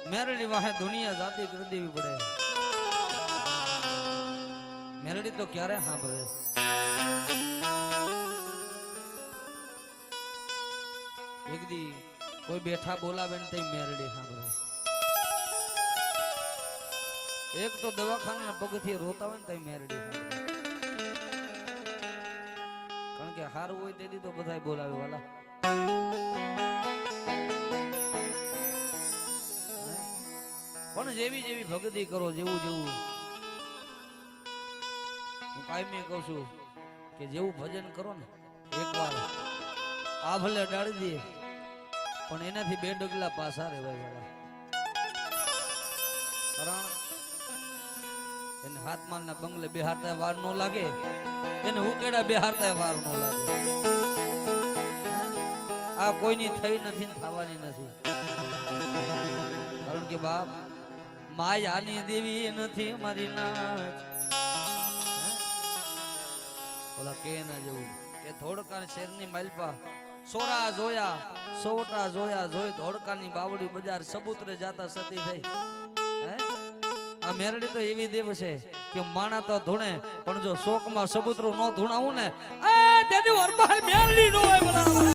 મેરડી વાહે દુનિયા જાતિ કરી દેવી પડે. મેરડી તો ક્યારે સાંભળે. એક દી કોઈ બેઠા બોલાવે ને તઈ મેરડી સાંભળે. એક તો દવાખાના પગથી રોતા હોય ને તઈ મેરડી સાંભળે. કારણ કે હારું હોય તેથી તો બધાય બોલાવે વાલા. પણ જેવી જેવી ભક્તિ કરો, જેવું જેવું હું કાયમી કહું છું કે જેવું ભજન કરો ને એકવાર આ ભલે ડાળી દે પણ એનાથી 2 ડગલા પાછા રહેવાય વાલા. કારણ એને હાથમાલના બંગલે બેહારતા વાર ન લાગે, એને ઉકેડા બેહારતા વાર ન લાગે. આ કોઈની થઈ નથી ને થવાની નથી. કારણ કે બાપ માયાની દેવી નથી મારી નાચ. ઓલા કે ના જવું કે ધોળકા શેરની માલપા સોરા જોયા સોટા જોયા જોઈ ધોળકાની બાવડી બજાર સબૂતરે જાતા સતી થઈ. આ મેરડી તો એવી દેવ છે કે માણા તો ધૂણે પણ જો શોકમાં સબૂતરું ન ધૂણાવું ને આ તેની વરબાર મેરડી નો હોય.